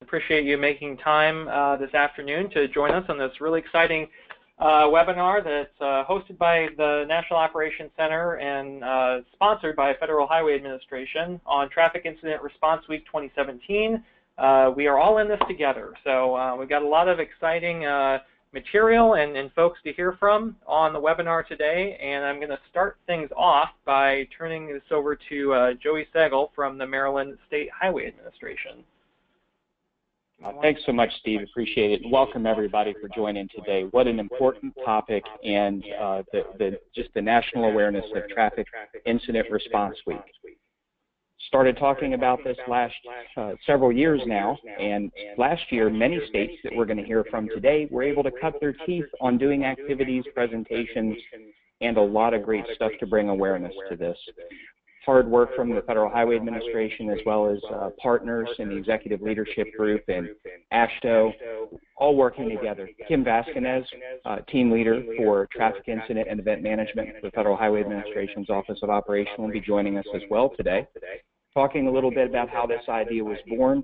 Appreciate you making time this afternoon to join us on this really exciting webinar that's hosted by the National Operations Center and sponsored by Federal Highway Administration on Traffic Incident Response Week 2017. We are all in this together, so we've got a lot of exciting material and folks to hear from on the webinar today, and I'm going to start things off by turning this over to Joey Segal from the Maryland State Highway Administration. Thanks so much, Steve. Appreciate it. Welcome everybody for joining today. What an important topic, and just the national awareness of Traffic Incident Response Week. Started talking about this last several years now, and last year many states that we're going to hear from today were able to cut their teeth on doing activities, presentations, and a lot of great stuff to bring awareness to this. Hard work from the Federal Highway Administration as well as partners in the Executive Leadership Group and AASHTO, all working together. Kim Vasquez, Team Leader for Traffic Incident and Event Management for the Federal Highway Administration's Office of Operation, will be joining us as well today, talking a little bit about how this idea was born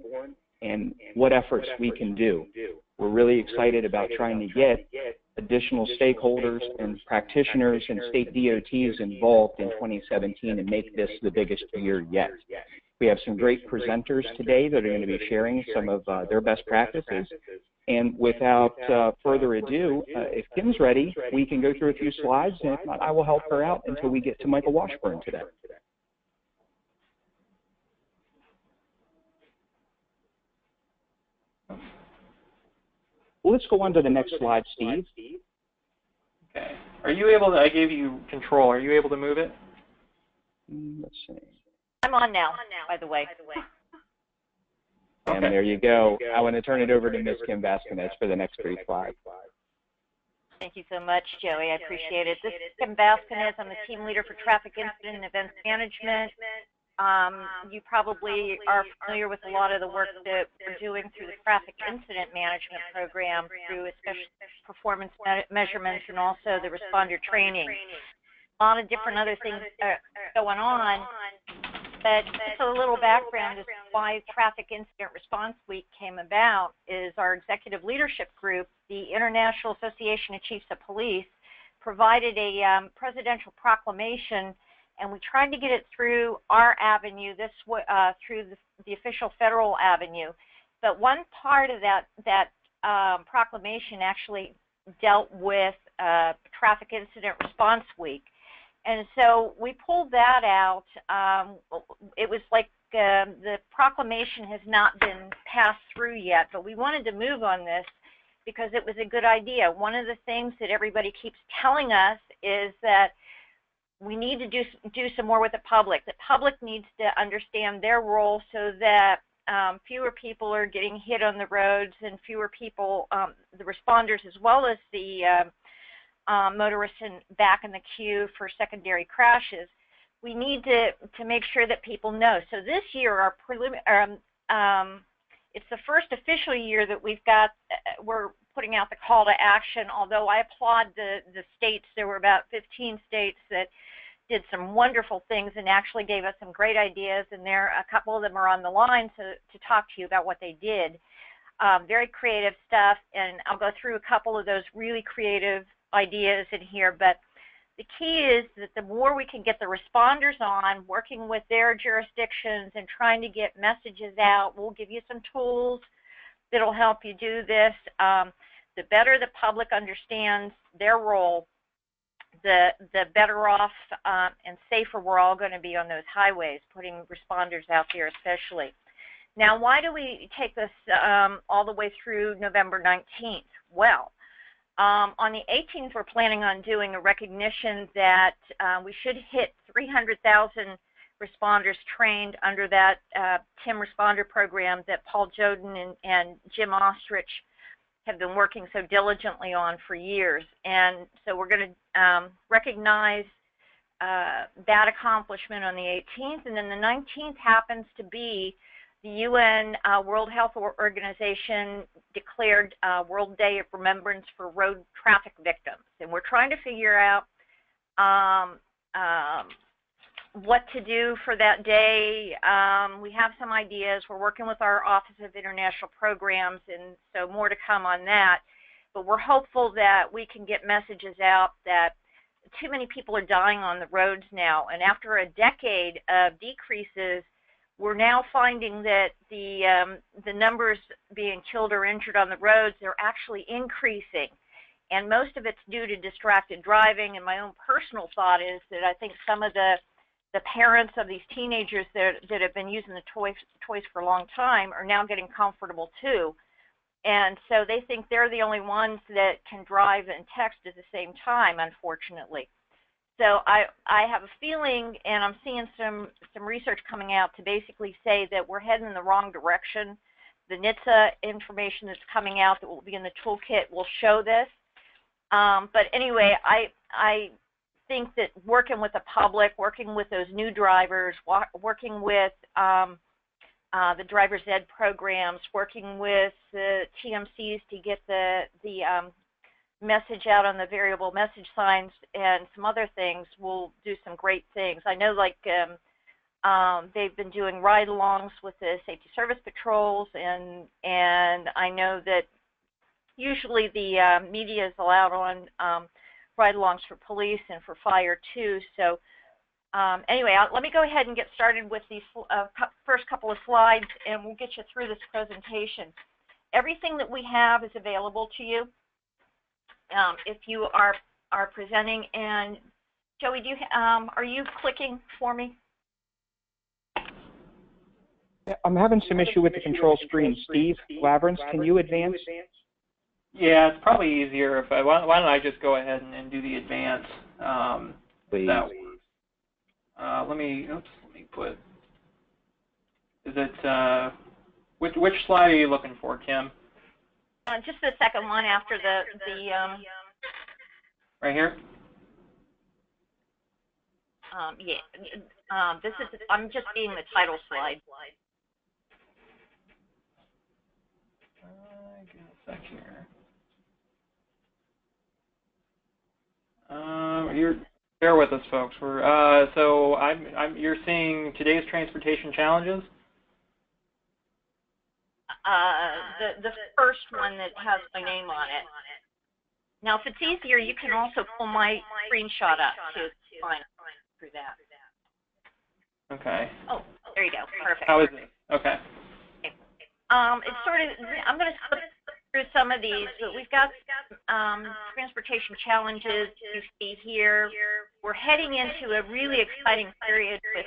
and what efforts we can do. We're really excited about trying to get additional stakeholders and practitioners and state DOTs involved in 2017 and make this the biggest year yet. We have some great presenters today that are going to be sharing some of their best practices. And without further ado, if Kim's ready, we can go through a few slides, and if not, I will help her out until we get to Michael Washburn today. Well, let's go on to the next slide, Steve. Okay. Are you able to, I gave you control, are you able to move it? Let's see. I'm on now, by the way. And there you go. I want to turn it over to Ms. Kim Vasquez for the next 3 slides. Thank you so much, Joey. I appreciate it. This is Kim Vasquez. I'm the Team Leader for Traffic Incident and Events Management. You probably are familiar with a lot of the work that we're doing through the Traffic Incident Management Program, through especially performance measurements and also the responder training. A lot of different other things are going on, but just a little background as to why Traffic Incident Response Week came about is our executive leadership group, the International Association of Chiefs of Police, provided a presidential proclamation, and we tried to get it through our avenue, through the official federal avenue. But one part of that proclamation actually dealt with Traffic Incident Response Week. And so we pulled that out. It was like the proclamation has not been passed through yet, but we wanted to move on this because it was a good idea. One of the things that everybody keeps telling us is that we need to do some more with the public. The public needs to understand their role so that fewer people are getting hit on the roads and fewer people, the responders as well as the motorists back in the queue for secondary crashes. We need to make sure that people know. So this year, our it's the first official year that we're putting out the call to action, although I applaud the states. There were about 15 states that did some wonderful things and actually gave us some great ideas, and a couple of them are on the line to talk to you about what they did. Very creative stuff, and I'll go through a couple of those really creative ideas in here, but the key is that the more we can get the responders on, working with their jurisdictions and trying to get messages out, we'll give you some tools that'll help you do this. The better the public understands their role, the better off and safer we're all going to be on those highways, putting responders out there especially. Now, why do we take this all the way through November 19th? Well, on the 18th, we're planning on doing a recognition that we should hit 300,000 responders trained under that TIM responder program that Paul Joden and Jim Ostrich have been working so diligently on for years. And so we're going to recognize that accomplishment on the 18th, and then the 19th happens to be the UN World Health Organization declared World Day of Remembrance for Road Traffic Victims. And we're trying to figure out what to do for that day. We have some ideas. We're working with our Office of International Programs, and so more to come on that. But we're hopeful that we can get messages out that too many people are dying on the roads now. And after a decade of decreases, we're now finding that the numbers being killed or injured on the roads are actually increasing. And most of it's due to distracted driving. And my own personal thought is that I think some of the parents of these teenagers that have been using the toys for a long time are now getting comfortable too. And so they think they're the only ones that can drive and text at the same time, unfortunately. So I have a feeling, and I'm seeing some research coming out to basically say that we're heading in the wrong direction. The NHTSA information that's coming out that will be in the toolkit will show this. But anyway, I think that working with the public, working with those new drivers, working with the driver's ed programs, working with the TMCs to get the message out on the variable message signs and some other things will do some great things. I know, like, they've been doing ride-alongs with the safety service patrols, and I know that usually the media is allowed on ride-alongs for police and for fire too. So anyway, let me go ahead and get started with these first couple of slides, and we'll get you through this presentation. Everything that we have is available to you if you are presenting. And Joey, are you clicking for me? I'm having some issue with the control screen. Steve Lavrance, can you advance? Yeah, it's probably easier if why don't I just go ahead and do the advance. Please. That works. Let me put. Is it which slide are you looking for, Kim? Just the second one after the right here. Yeah. This is. I'm just being the title slide. Give me a sec here. Bear with us, folks. We're so you're seeing today's transportation challenges. The first one that has my name on it. Now, if it's easier, you can also pull my screenshot up to find through that. Okay. Oh, there you go. Perfect. How is it? Okay. It's sort of. I'm going to slip through some of these, but we've got transportation challenges you see here. We're heading into a really exciting period with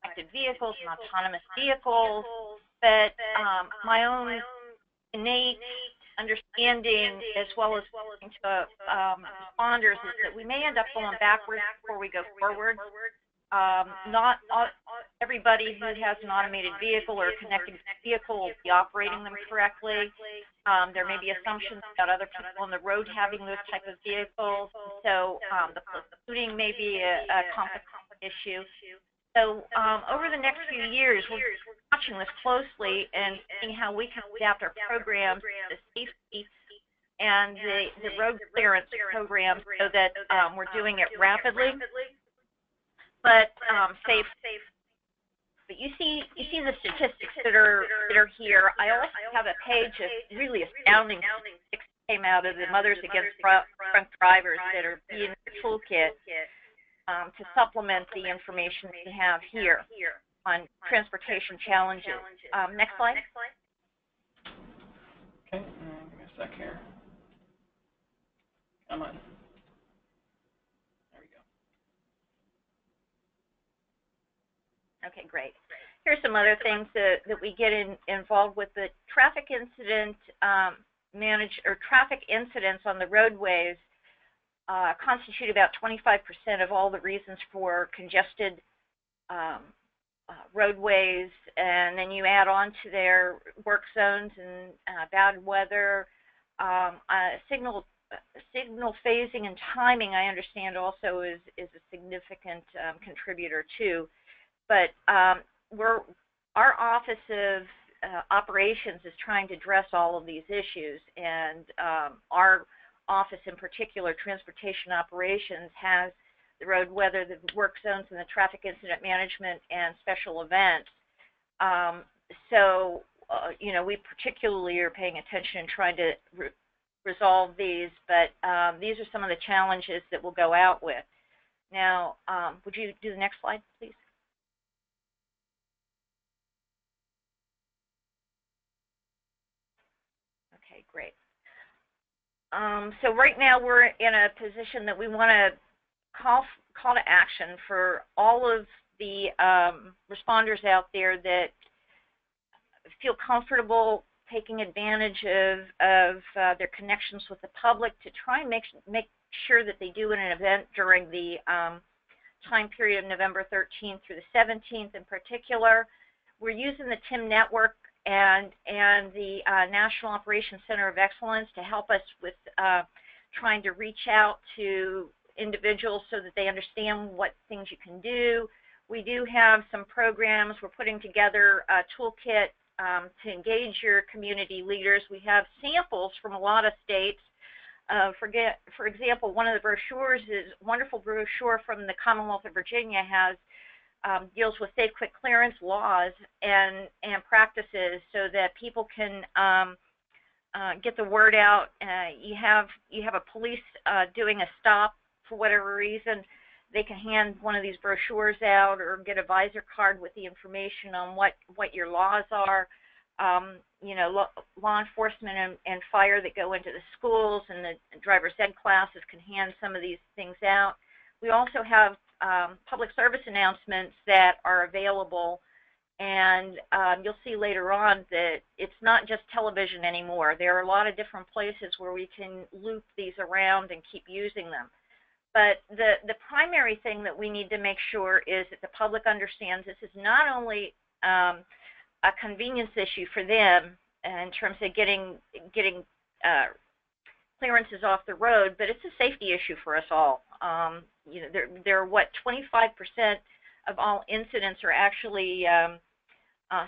connected vehicles and autonomous vehicles, but my own innate understanding, as well as listening to responders, is that we may end up going backwards before we go forward. Not everybody who has an automated vehicle or a connected vehicle will be operating them correctly. There may be assumptions about other people on the road having those type of vehicles. So the polluting may be a complex issue. So over the next few years, we're watching this closely and seeing how we can adapt our programs to safety and the road clearance programs so that we're doing it rapidly, but safe. But you see the statistics that are here. I also have a page of really astounding statistics that came out of the Mothers Against Drunk Drivers that are in the toolkit to supplement the information we have here on transportation challenges. Next slide. Okay, give me a sec here. Come on. There we go. Okay, great. Here's some other things that we get involved with. The traffic incident traffic incidents on the roadways constitute about 25% of all the reasons for congested roadways, and then you add on to their work zones and bad weather. Signal phasing and timing, I understand, also is a significant contributor too. But our Office of Operations is trying to address all of these issues, and our office in particular, Transportation Operations, has the road weather, the work zones, and the traffic incident management and special events. You know, we particularly are paying attention and trying to resolve these, but these are some of the challenges that we'll go out with. Now, would you do the next slide, please? Okay, great. So right now we're in a position that we want to call to action for all of the responders out there that feel comfortable taking advantage of their connections with the public to try and make sure that they do an event during the time period of November 13th through the 17th in particular. We're using the TIM network and the National Operations Center of Excellence to help us with trying to reach out to individuals so that they understand what things you can do. We do have some programs. We're putting together a toolkit to engage your community leaders. We have samples from a lot of states. For example, one of the brochures is a wonderful brochure from the Commonwealth of Virginia deals with safe quick clearance laws and practices so that people can get the word out. You have a police doing a stop for whatever reason. They can hand one of these brochures out or get a visor card with the information on what your laws are. You know, law enforcement and fire that go into the schools and the driver's ed classes can hand some of these things out. We also have public service announcements that are available, and you'll see later on that it's not just television anymore. There are a lot of different places where we can loop these around and keep using them. But the primary thing that we need to make sure is that the public understands this is not only a convenience issue for them in terms of getting clearances off the road, but it's a safety issue for us all. You know, there are what 25% of all incidents are actually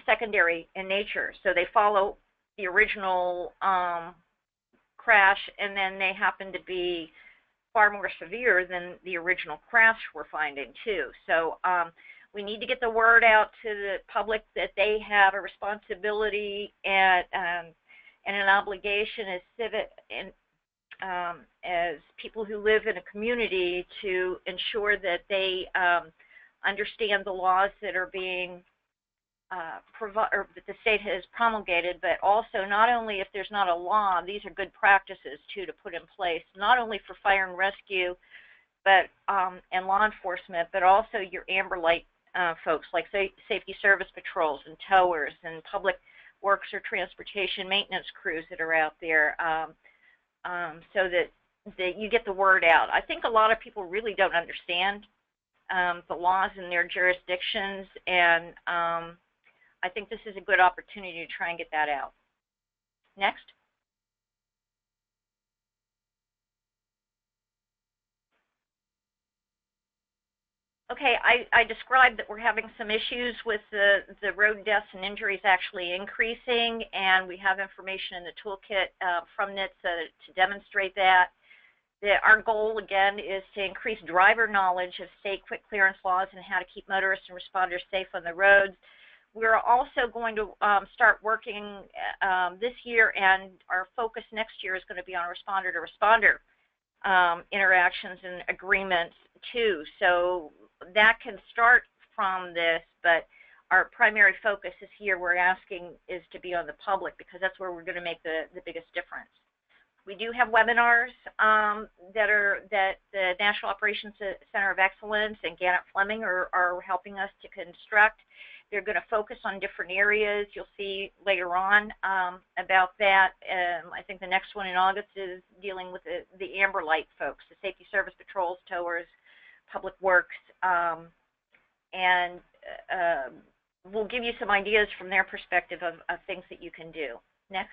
secondary in nature. So they follow the original crash, and then they happen to be far more severe than the original crash we're finding too. So we need to get the word out to the public that they have a responsibility and an obligation as people who live in a community to ensure that they understand the laws that are being or that the state has promulgated, but also not only if there's not a law, these are good practices too to put in place, not only for fire and rescue, but and law enforcement, but also your amber light folks like safety service patrols and towers and public works or transportation maintenance crews that are out there, so that you get the word out. I think a lot of people really don't understand the laws in their jurisdictions, and I think this is a good opportunity to try and get that out. Next. Okay, I described that we're having some issues with the road deaths and injuries actually increasing, and we have information in the toolkit from NHTSA to demonstrate that. Our goal, again, is to increase driver knowledge of state quick clearance laws and how to keep motorists and responders safe on the roads. We're also going to start working this year, and our focus next year is going to be on responder-to-responder interactions and agreements too. So that can start from this, but our primary focus this year we're asking is to be on the public, because that's where we're going to make the biggest difference. We do have webinars that the National Operations Center of Excellence and Gannett Fleming are helping us to construct. They're going to focus on different areas. You'll see later on about that. I think the next one in August is dealing with the amber light folks, the safety service patrols, towers, public works, and we'll give you some ideas from their perspective of things that you can do. Next.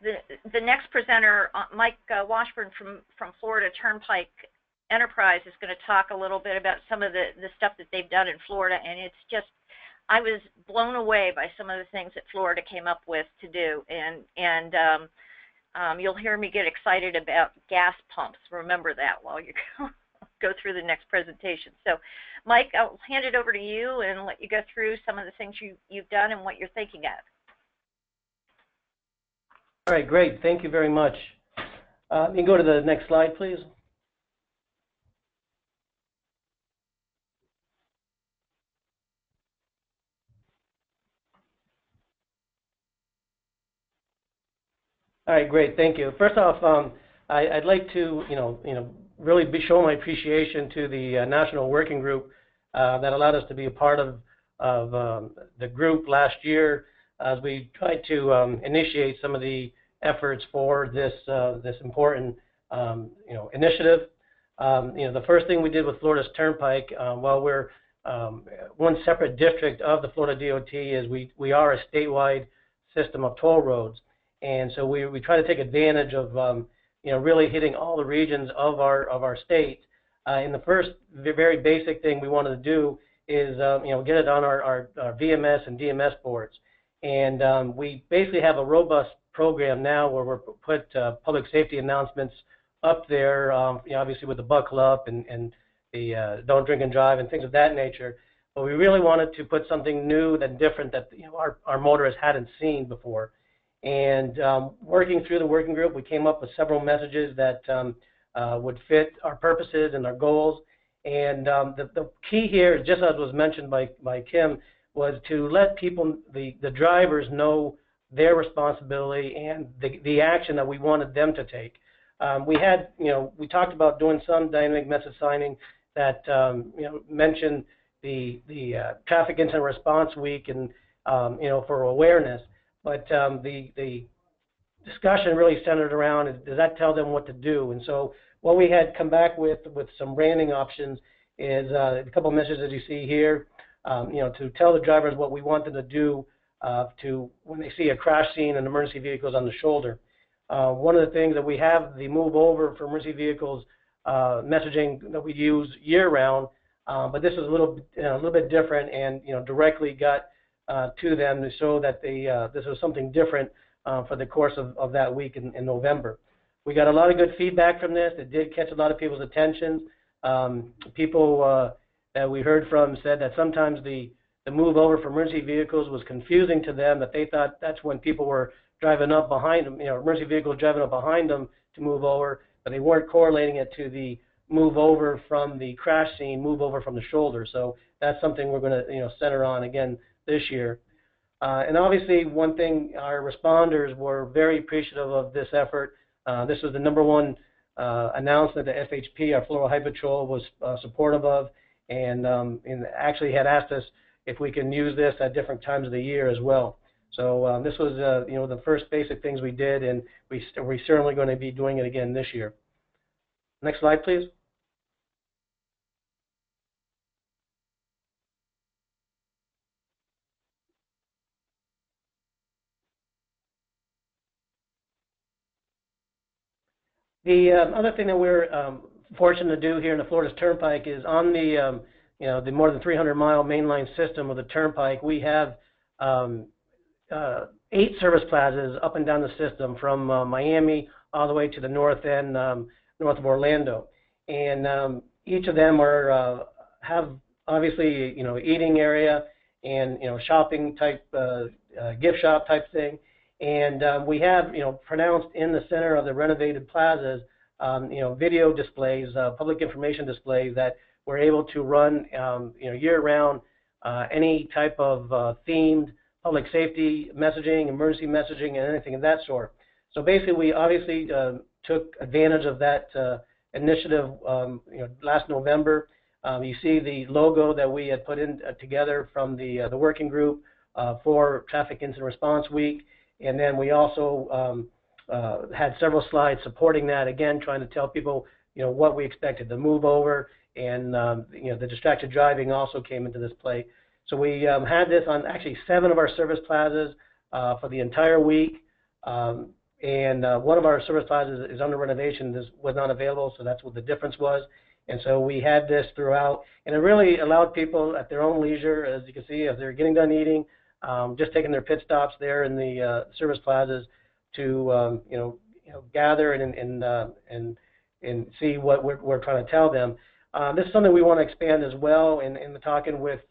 The next presenter, Mike Washburn from Florida Turnpike Enterprise, is going to talk a little bit about some of the stuff that they've done in Florida, and it's just, I was blown away by some of the things that Florida came up with to do, and You'll hear me get excited about gas pumps. Remember that while you go through the next presentation. So, Mike, I'll hand it over to you and let you go through some of the things you've done and what you're thinking of. All right, great. Thank you very much. You can go to the next slide, please. All right, great. Thank you. First off, I'd like to, really show my appreciation to the National Working Group that allowed us to be a part of the group last year as we tried to initiate some of the efforts for this important, initiative. The first thing we did with Florida's Turnpike, while we're one separate district of the Florida DOT, is we are a statewide system of toll roads. And so we try to take advantage of, really hitting all the regions of our state. And the first very basic thing we wanted to do is, get it on our VMS and DMS boards. And we basically have a robust program now where we're put public safety announcements up there, obviously with the buckle up and the don't drink and drive and things of that nature. But we really wanted to put something new and different that our motorists hadn't seen before. And working through the working group, we came up with several messages that would fit our purposes and our goals. And the key here, just as was mentioned by Kim, was to let people, the drivers, know their responsibility and the action that we wanted them to take. We talked about doing some dynamic message signing that mentioned the Traffic Incident Response Week and for awareness. But the discussion really centered around does that tell them what to do? And so what we had come back with some branding options is a couple of messages you see here, to tell the drivers what we want them to do to when they see a crash scene and emergency vehicles on the shoulder. One of the things that we have, the move over for emergency vehicles messaging that we use year round, but this is a little bit different and directly got to them to show that this was something different for the course of that week in November. We got a lot of good feedback from this. It did catch a lot of people's attention. People that we heard from said that sometimes the move over for emergency vehicles was confusing to them, that they thought that's when people were driving up behind them, emergency vehicles driving up behind them to move over, but they weren't correlating it to the move over from the crash scene, move over from the shoulder. So that's something we're going to center on again this year. And obviously one thing, our responders were very appreciative of this effort. This was the #1 announcement that FHP, our Florida Highway Patrol, was supportive of, and actually had asked us if we can use this at different times of the year as well. So this was the first basic things we did, and we're certainly going to be doing it again this year. Next slide, please. The other thing that we're fortunate to do here in the Florida's Turnpike is on the the more than 300-mile mainline system of the Turnpike. We have 8 service plazas up and down the system from Miami all the way to the north end, north of Orlando, and each of them have obviously eating area and shopping type gift shop type thing. And we have, pronounced in the center of the renovated plazas, video displays, public information displays that we're able to run, year-round, any type of themed public safety messaging, emergency messaging, and anything of that sort. So basically, we obviously took advantage of that initiative, last November. You see the logo that we had put in together from the working group for Traffic Incident Response Week. And then we also had several slides supporting that, again, trying to tell people, what we expected. The move over and, the distracted driving also came into this play. So we had this on actually 7 of our service plazas for the entire week. And one of our service plazas is under renovation. This was not available, so that's what the difference was. And so we had this throughout. And it really allowed people at their own leisure, as you can see, as they're getting done eating, just taking their pit stops there in the service plazas to, gather and see what we're trying to tell them. This is something we want to expand as well, in talking with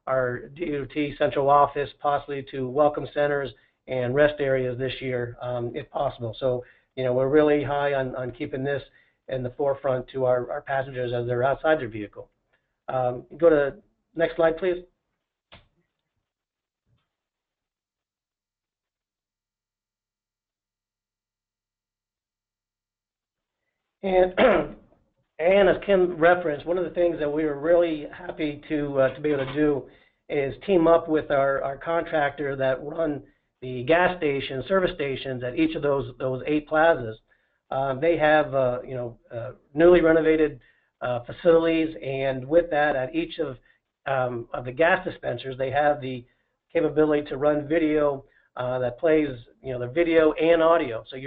our DOT central office, possibly to welcome centers and rest areas this year, if possible. So, we're really high on keeping this in the forefront to our passengers as they're outside their vehicle. Go to next slide, please. And and as Kim referenced, one of the things that we were really happy to be able to do is team up with our contractor that run the gas stations, service stations at each of those 8 plazas. They have newly renovated facilities, and with that, at each of the gas dispensers, they have the capability to run video that plays the video and audio. So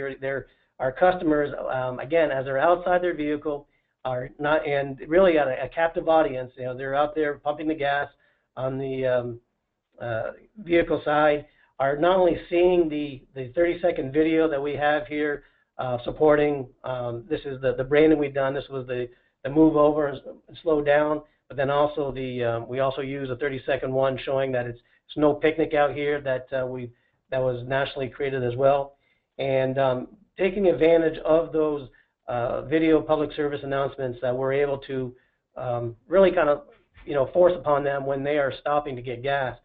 our customers, again, as they're outside their vehicle, are not, and really at a captive audience. They're out there pumping the gas on the vehicle side, are not only seeing the 30-second video that we have here supporting. This is the branding we've done. This was the move over and slow down, but then also we also use a 30-second one showing that it's no picnic out here that was nationally created as well, and taking advantage of those video public service announcements that we're able to really kind of force upon them when they are stopping to get gas.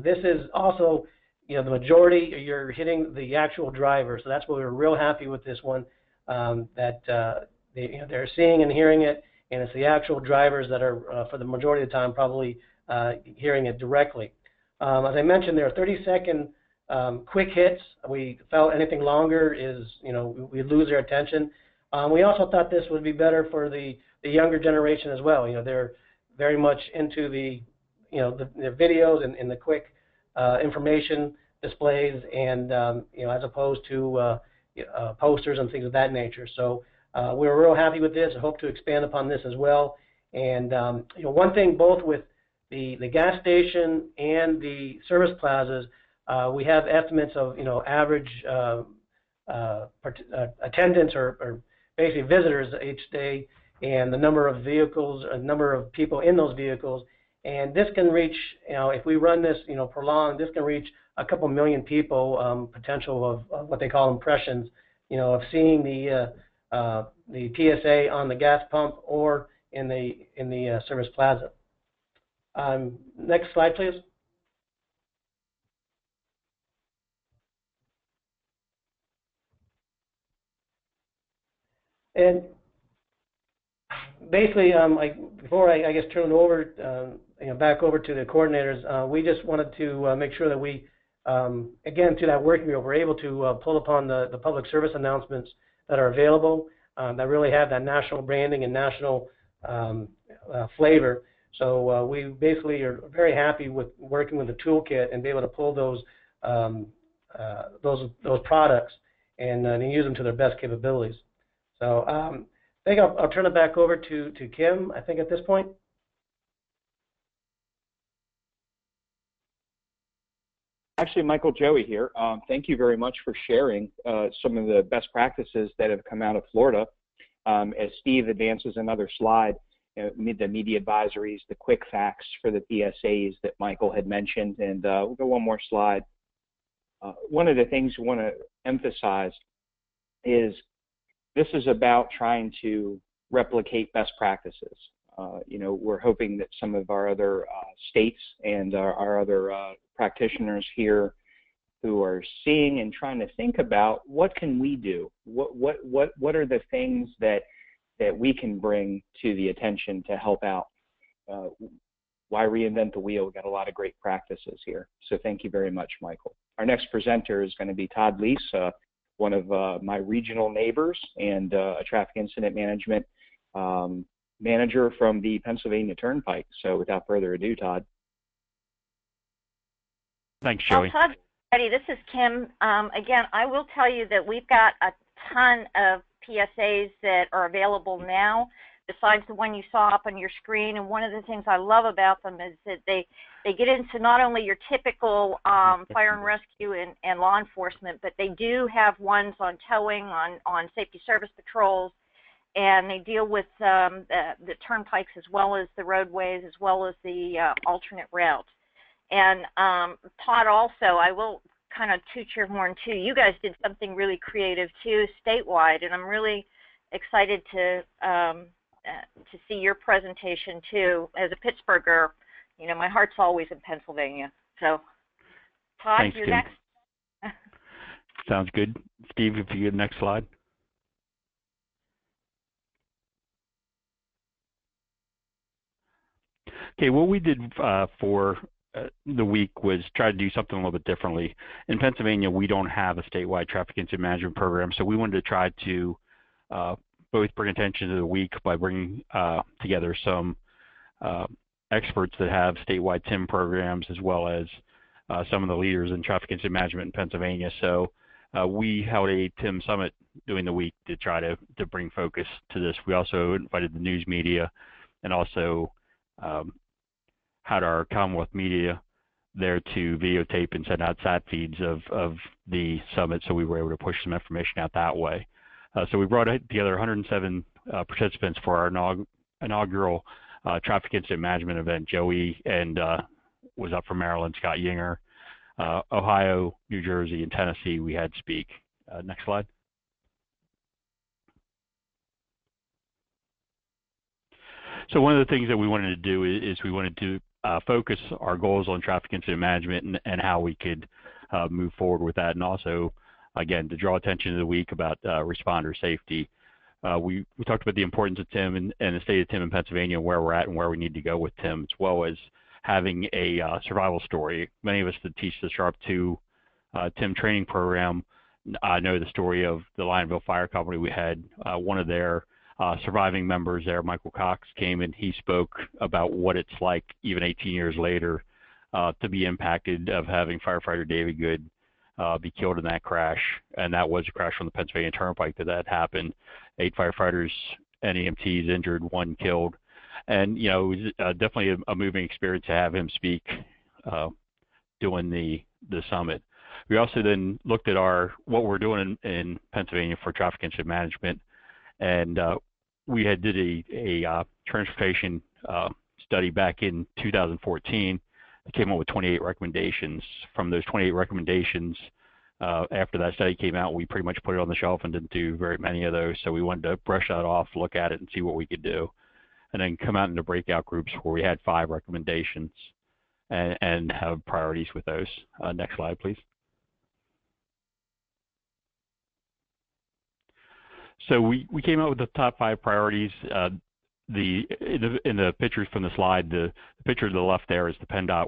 This is also the majority, you're hitting the actual driver, so that's why we're real happy with this one, that they're seeing and hearing it, and it's the actual drivers that are for the majority of the time probably hearing it directly. As I mentioned, there are 30-second quick hits. We felt anything longer is, we lose their attention. We also thought this would be better for the younger generation as well. They're very much into the videos and the quick information displays, and as opposed to posters and things of that nature. So we were real happy with this. I hope to expand upon this as well. And one thing, both with the gas station and the service plazas, we have estimates of average attendance or basically visitors each day, and the number of vehicles, a number of people in those vehicles, and this can reach, if we run this, prolonged, this can reach a couple million people, potential of what they call impressions, of seeing the PSA on the gas pump or in the service plaza. Next slide, please. And basically, before I guess turn it over, back over to the coordinators, we just wanted to make sure that we, again, to that working group, we're able to pull upon the public service announcements that are available that really have that national branding and national flavor. So we basically are very happy with working with the toolkit and be able to pull those products and use them to their best capabilities. So I think I'll turn it back over to Kim, I think, at this point. Actually, Michael, Joey here. Thank you very much for sharing some of the best practices that have come out of Florida. As Steve advances another slide, the media advisories, the quick facts for the PSAs that Michael had mentioned, and we'll go one more slide. One of the things we want to emphasize is this is about trying to replicate best practices. We're hoping that some of our other states and our other practitioners here who are seeing and trying to think about what can we do? What are the things that we can bring to the attention to help out? Why reinvent the wheel? We've got a lot of great practices here. So thank you very much, Michael. Our next presenter is going to be Todd Leese, one of my regional neighbors and a traffic incident management manager from the Pennsylvania Turnpike. So without further ado, Todd. Thanks, Joey. Well, Todd, this is Kim. Again, I will tell you that we've got a ton of PSAs that are available now, besides the one you saw up on your screen. And one of the things I love about them is that they get into not only your typical fire and rescue and law enforcement, but they do have ones on towing, on safety service patrols, and they deal with the turnpikes as well as the roadways, as well as the alternate routes. And Todd, also, I will kind of toot your horn too. You guys did something really creative too, statewide, and I'm really excited to see your presentation too. As a Pittsburgher, you know, my heart's always in Pennsylvania. So, Todd, thanks, you're Kim. next. Sounds good. Steve, if you get the next slide. Okay, what we did for the week was try to do something a little bit differently. In Pennsylvania, we don't have a statewide traffic incident management program, so we wanted to try to both bring attention to the week by bringing together some experts that have statewide TIM programs, as well as some of the leaders in traffic incident management in Pennsylvania. So we held a TIM summit during the week to try to bring focus to this. We also invited the news media and also had our Commonwealth media there to videotape and send out sat feeds of the summit, so we were able to push some information out that way. So we brought together 107 participants for our inaugural traffic incident management event. Joey and was up from Maryland, Scott Yinger, Ohio, New Jersey, and Tennessee we had speak. Next slide. So one of the things that we wanted to do is we wanted to focus our goals on traffic incident management and how we could move forward with that, and also, again, to draw attention to the week about responder safety. We talked about the importance of TIM and the state of TIM in Pennsylvania, where we're at and where we need to go with TIM, as well as having a survival story. Many of us that teach the SHARP 2 TIM training program know the story of the Lionville Fire Company. We had one of their surviving members there, Michael Cox, came and he spoke about what it's like even 18 years later to be impacted of having firefighter David Good be killed in that crash. And that was a crash on the Pennsylvania Turnpike that happened. 8 firefighters and EMTs injured, 1 killed. And, you know, it was definitely a moving experience to have him speak during the summit. We also then looked at what we're doing in Pennsylvania for traffic incident management, and we had did a transportation study back in 2014. It came up with 28 recommendations. From those 28 recommendations, after that study came out, we pretty much put it on the shelf and didn't do very many of those. So we wanted to brush that off, look at it, and see what we could do, and then come out into breakout groups where we had 5 recommendations and have priorities with those. Next slide, please. So we came out with the top 5 priorities. In the pictures from the slide, the picture to the left there is the PennDOT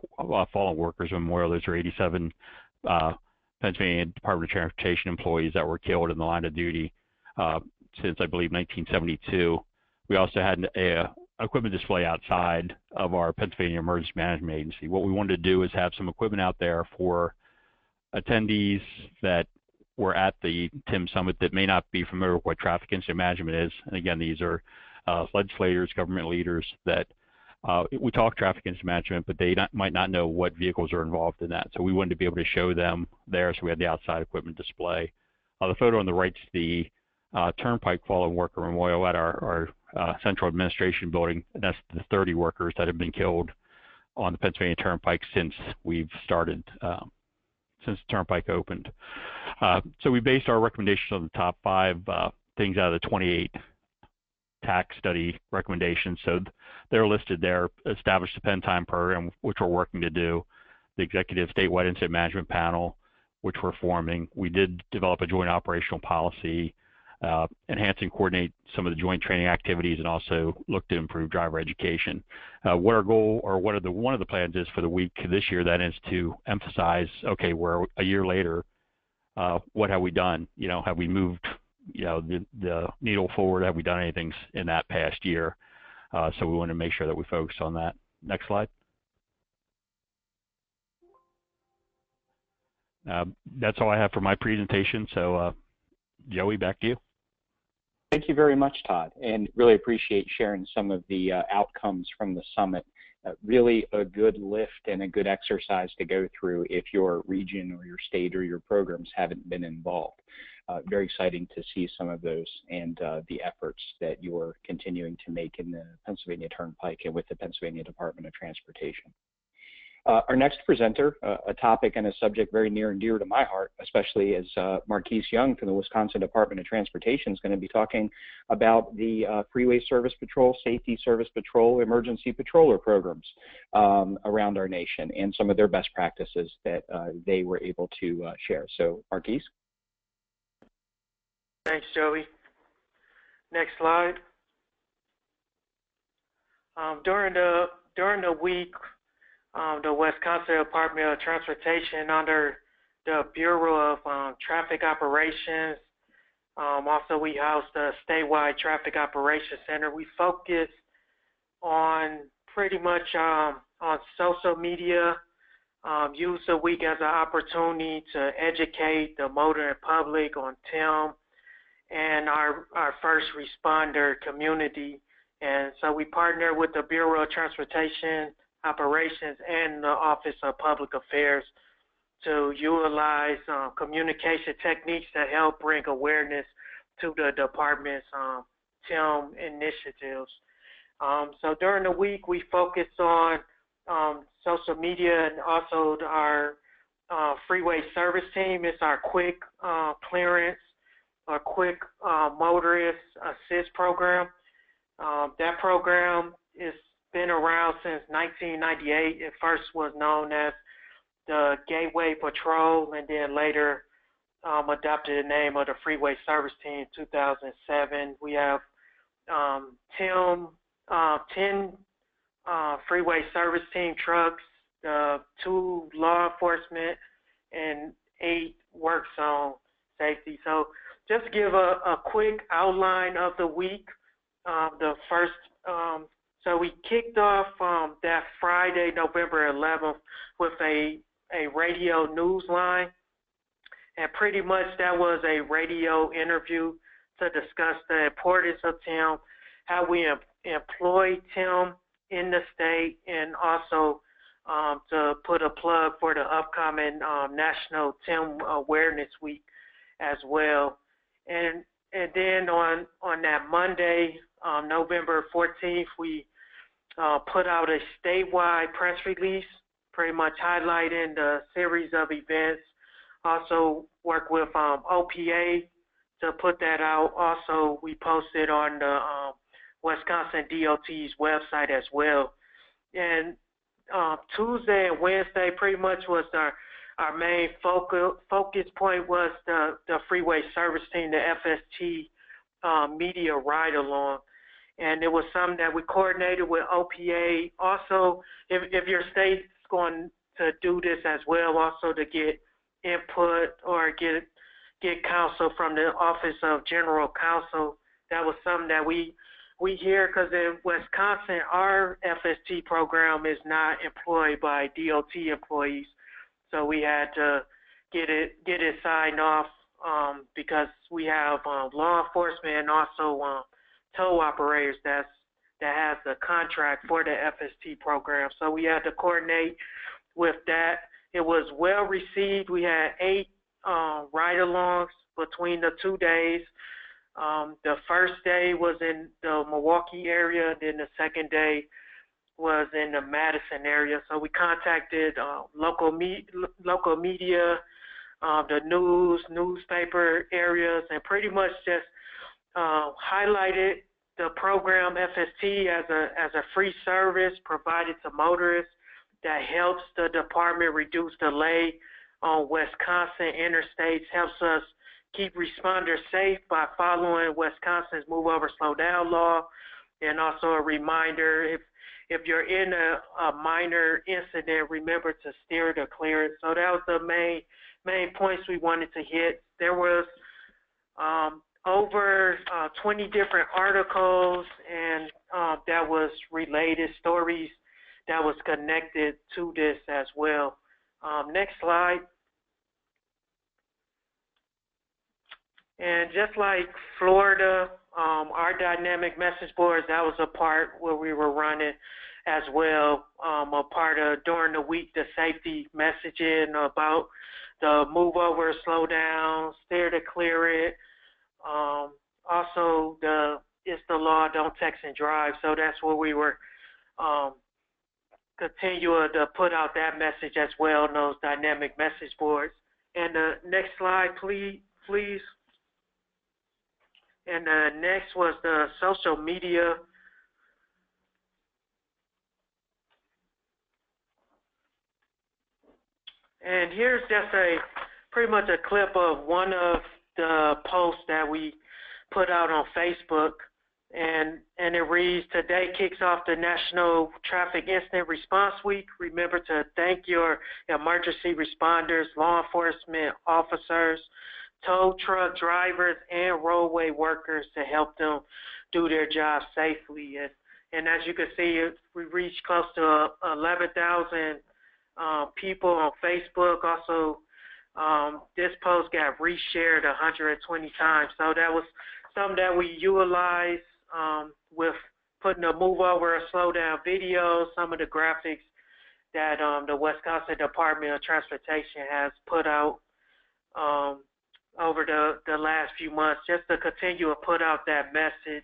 Fallen Workers Memorial. Those are 87 Pennsylvania Department of Transportation employees that were killed in the line of duty since, I believe, 1972. We also had a equipment display outside of our Pennsylvania Emergency Management Agency. What we wanted to do is have some equipment out there for attendees that were at the TIM Summit that may not be familiar with what traffic incident management is. And again, these are legislators, government leaders that we talk traffic incident management, but they might not know what vehicles are involved in that. So we wanted to be able to show them there, so we had the outside equipment display. The photo on the right is the Turnpike Fallen Worker Memorial at our Central Administration Building, and that's the 30 workers that have been killed on the Pennsylvania Turnpike since we've started, since the Turnpike opened. So we based our recommendations on the top 5 things out of the 28 TAC study recommendations. So they're listed there. Establish the Penn Time program, which we're working to do. The Executive Statewide Incident Management Panel, which we're forming. We did develop a joint operational policy, enhance and coordinate some of the joint training activities, and also look to improve driver education. What our goal, or one of the plans is for the week this year, that is to emphasize, okay, we're a year later, what have we done? You know, have we moved, you know, the needle forward? Have we done anything in that past year? So we want to make sure that we focus on that. Next slide. That's all I have for my presentation. So Joey, back to you. Thank you very much, Todd, and really appreciate sharing some of the outcomes from the summit. Really a good lift and a good exercise to go through if your region or your state or your programs haven't been involved. Very exciting to see some of those and the efforts that you're continuing to make in the Pennsylvania Turnpike and with the Pennsylvania Department of Transportation. Our next presenter, a topic and a subject very near and dear to my heart, especially as Marquise Young from the Wisconsin Department of Transportation is going to be talking about the Freeway Service Patrol, Safety Service Patrol, Emergency Patroller programs around our nation and some of their best practices that they were able to share. So, Marquise. Thanks, Joey. Next slide. During the week, the Wisconsin Department of Transportation under the Bureau of Traffic Operations. Also, we house the statewide Traffic Operations Center. We focus on pretty much on social media, use the week as an opportunity to educate the motoring public on TIM and our first responder community. And so we partner with the Bureau of Transportation Operations and the Office of Public Affairs to utilize communication techniques that help bring awareness to the department's TIM initiatives. So during the week, we focus on social media and also our freeway service team. It's our quick clearance, our quick motorist assist program. That program is been around since 1998. It first was known as the Gateway Patrol and then later adopted the name of the Freeway Service Team in 2007. We have 10 Freeway Service Team trucks, 2 law enforcement, and 8 work zone safety. So just to give a quick outline of the week, the first so we kicked off that Friday, November 11th, with a radio news line, and pretty much that was a radio interview to discuss the importance of TIM, how we employ TIM in the state, and also to put a plug for the upcoming National TIM Awareness Week as well. And then on that Monday, November 14th, we put out a statewide press release, pretty much highlighting the series of events. Also work with OPA to put that out. Also, we posted on the Wisconsin DOT's website as well. And Tuesday and Wednesday pretty much was our main focus point was the Freeway Service Team, the FST media ride-along. And it was something that we coordinated with OPA. Also, if your state's going to do this as well, also to get input or get counsel from the Office of General Counsel. That was something that we hear, because in Wisconsin, our FST program is not employed by DOT employees. So we had to get it signed off because we have law enforcement and also tow operators that has the contract for the FST program. So we had to coordinate with that. It was well received. We had 8 ride-alongs between the 2 days. The first day was in the Milwaukee area, then the second day was in the Madison area. So we contacted local media, the newspaper areas, and pretty much just highlighted the program FST as a free service provided to motorists that helps the department reduce delay on Wisconsin interstates, helps us keep responders safe by following Wisconsin's move over, slow down law, and also a reminder if you're in a minor incident, remember to steer the clearance. So that was the main points we wanted to hit. There was over 20 different articles and that was related stories that was connected to this as well. Next slide. And just like Florida, our dynamic message boards, that was a part where we were running as well, a part of during the week, the safety messaging about the move over, slow down, steer to clear it. Also, it's the law, don't text and drive. So that's where we were continuing to put out that message as well in those dynamic message boards. And the next slide, please. And the next was the social media. And here's just pretty much a clip of one of the posts that we put out on Facebook. And it reads, today kicks off the National Traffic Incident Response Week. Remember to thank your emergency responders, law enforcement officers, tow truck drivers, and roadway workers to help them do their job safely. And as you can see, we reached close to 11,000 people on Facebook. Also, this post got reshared 120 times. So that was something that we utilized with putting a move over or slow down video, some of the graphics that the Wisconsin Department of Transportation has put out over the last few months, just to continue to put out that message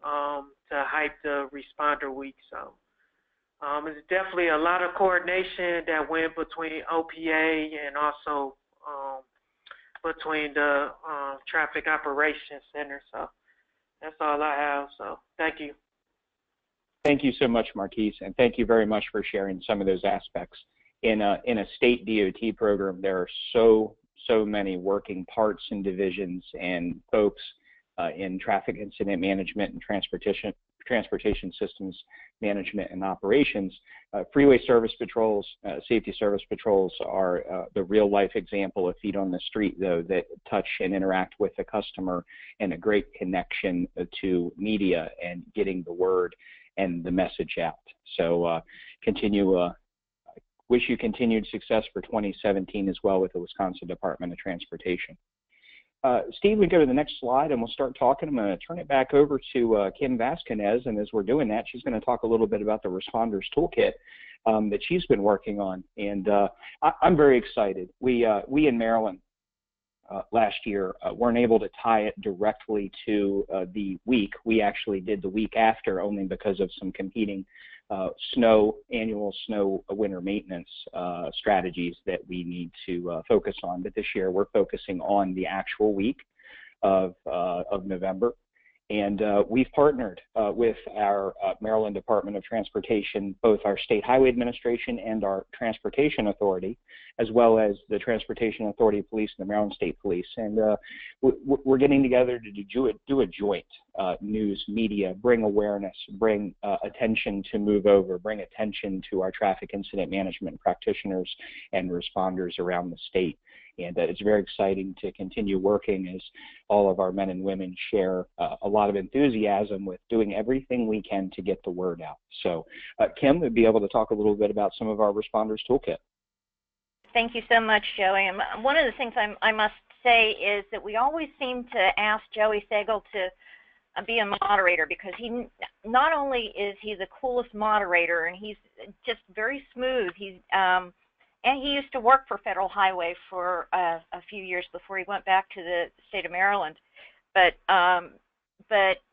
to hype the responder week. So it's definitely a lot of coordination that went between OPA and also between the Traffic Operations Center. So that's all I have. So thank you. Thank you so much, Marquise, and thank you very much for sharing some of those aspects. In a state DOT program, there are so many working parts and divisions and folks in traffic incident management and transportation systems management and operations. Freeway service patrols, safety service patrols are the real life example of feet on the street, though, that touch and interact with the customer, and a great connection to media and getting the word and the message out. So wish you continued success for 2017 as well with the Wisconsin Department of Transportation. Steve, we go to the next slide and we'll start talking. I'm going to turn it back over to Kim Vasconez, and as we're doing that, she's going to talk a little bit about the Responders Toolkit that she's been working on. And I'm very excited. We in Maryland last year weren't able to tie it directly to the week. We actually did the week after, only because of some competing annual snow winter maintenance strategies that we need to focus on. But this year we're focusing on the actual week of November. And we've partnered with our Maryland Department of Transportation, both our State Highway Administration and our Transportation Authority, as well as the Transportation Authority of Police and the Maryland State Police. And we're getting together to do a joint news media, bring awareness, bring attention to move over, bring attention to our traffic incident management practitioners and responders around the state. And it's very exciting to continue working as all of our men and women share a lot of enthusiasm with doing everything we can to get the word out. So Kim would be able to talk a little bit about some of our Responders Toolkit. Thank you so much, Joey. And one of the things I must say is that we always seem to ask Joey Sagel to be a moderator, because he not only is he the coolest moderator, and he's just very smooth. And he used to work for Federal Highway for a few years before he went back to the state of Maryland. But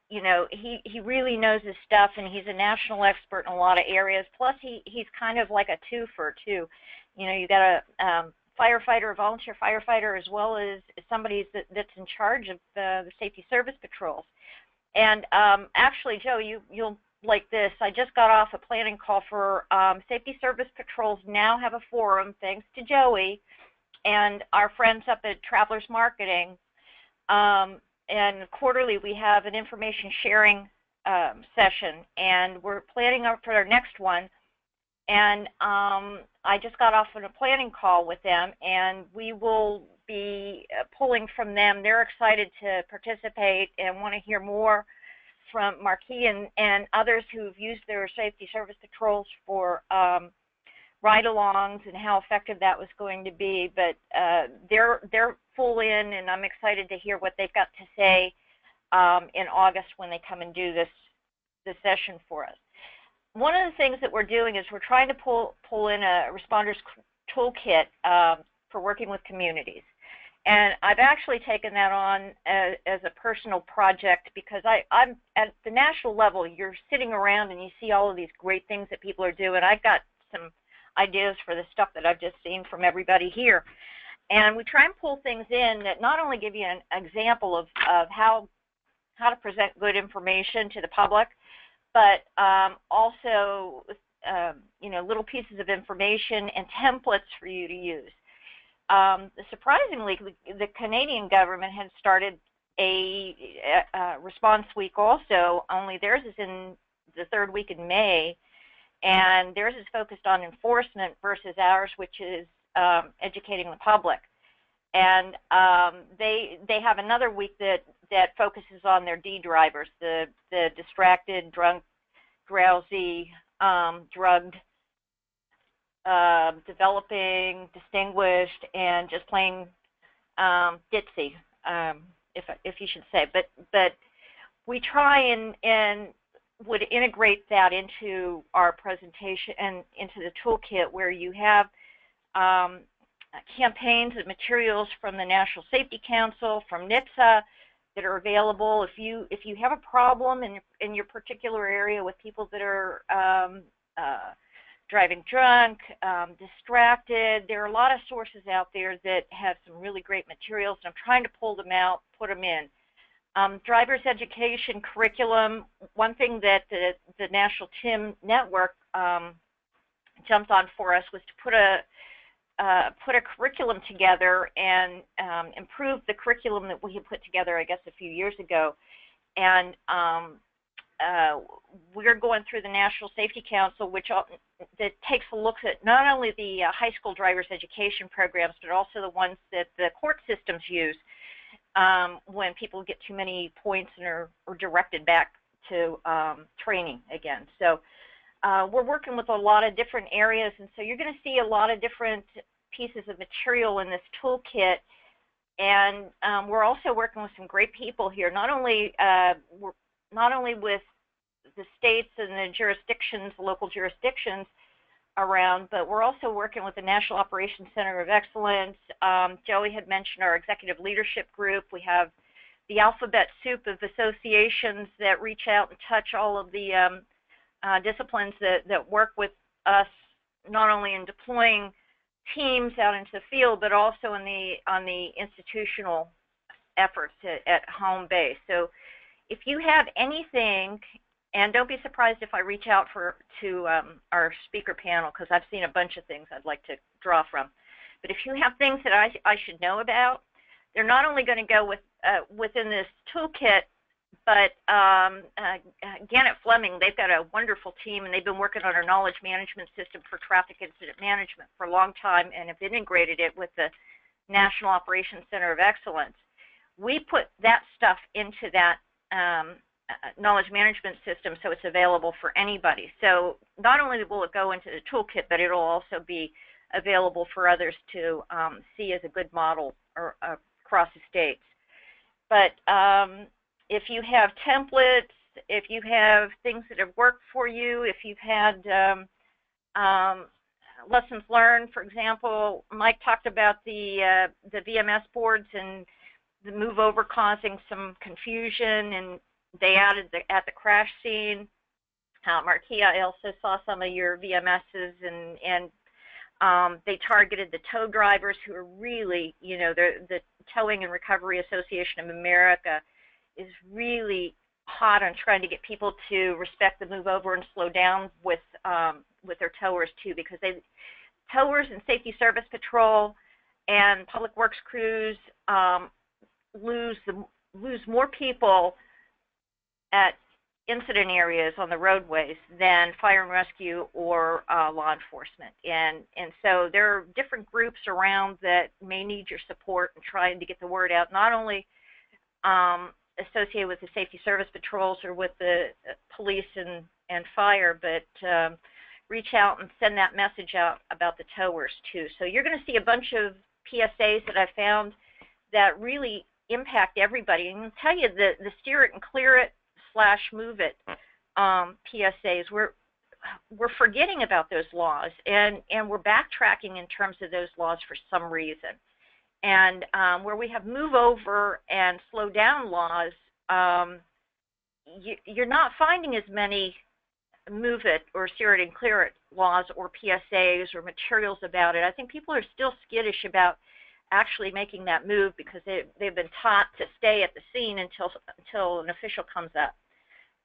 you know, he really knows his stuff, and he's a national expert in a lot of areas. Plus, he's kind of like a twofer too. You know, you got a firefighter, a volunteer firefighter, as well as somebody that's in charge of the safety service patrols. And actually, Joe, you'll like this. I just got off a planning call for safety service patrols. Now have a forum, thanks to Joey and our friends up at Travelers Marketing. And quarterly we have an information sharing session, and we're planning for our next one. And I just got off on a planning call with them, and we will be pulling from them. They're excited to participate and want to hear more from Marquis and others who've used their safety service patrols for ride-alongs and how effective that was going to be. But they're full in, and I'm excited to hear what they've got to say in August when they come and do this session for us. One of the things that we're doing is we're trying to pull in a responders toolkit for working with communities. And I've actually taken that on as a personal project because I'm at the national level. You're sitting around and you see all of these great things that people are doing. I've got some ideas for the stuff that I've just seen from everybody here. And we try and pull things in that not only give you an example of how to present good information to the public, but also little pieces of information and templates for you to use. Surprisingly, the Canadian government has started a response week also, only theirs is in the third week in May, and theirs is focused on enforcement versus ours, which is educating the public. And they have another week that focuses on their D drivers, the distracted, drunk, drowsy, drugged, developing, distinguished, and just plain ditzy, if you should say. But we try and would integrate that into our presentation and into the toolkit, where you have campaigns and materials from the National Safety Council, from NHTSA, that are available. If you have a problem in your particular area with people that are driving drunk, distracted, there are a lot of sources out there that have some really great materials, and I'm trying to pull them out, put them in. Driver's education curriculum, one thing that the National TIM network jumped on for us was to put a curriculum together and improve the curriculum that we had put together, I guess, a few years ago. And we're going through the National Safety Council, that takes a look at not only the high school driver's education programs, but also the ones that the court systems use when people get too many points and are directed back to training again. So we're working with a lot of different areas, and so you're going to see a lot of different pieces of material in this toolkit. And we're also working with some great people here, not only with the states and the jurisdictions, local jurisdictions around, but we're also working with the National Operations Center of Excellence. Joey had mentioned our executive leadership group. We have the alphabet soup of associations that reach out and touch all of the disciplines that work with us, not only in deploying teams out into the field, but also on the institutional efforts at home base. So if you have anything, and don't be surprised if I reach out to our speaker panel, because I've seen a bunch of things I'd like to draw from. But if you have things that I should know about, they're not only going to go within this toolkit, but Gannett Fleming, they've got a wonderful team, and they've been working on our knowledge management system for traffic incident management for a long time, and have integrated it with the National Operations Center of Excellence. We put that stuff into that knowledge management system, so it's available for anybody. So not only will it go into the toolkit, but it'll also be available for others to see as a good model across the states. But if you have templates, if you have things that have worked for you, if you've had lessons learned, for example, Mike talked about the VMS boards and the move over causing some confusion, and they added at the crash scene. Marquia, I also saw some of your VMSs, and they targeted the tow drivers who are really, the Towing and Recovery Association of America is really hot on trying to get people to respect the move over and slow down with their towers too, because towers and Safety Service Patrol and Public Works crews lose more people at incident areas on the roadways than fire and rescue or law enforcement. And so there are different groups around that may need your support in trying to get the word out, not only associated with the Safety Service Patrols or with the police and fire, but reach out and send that message out about the towers too. So you're going to see a bunch of PSAs that I found that really impact everybody. And I'll tell you, the steer it and clear it / move it PSAs, we're forgetting about those laws, and we're backtracking in terms of those laws for some reason. And where we have move over and slow down laws, you're not finding as many move it or steer it and clear it laws or PSAs or materials about it. I think people are still skittish about actually making that move because they've been taught to stay at the scene until an official comes up.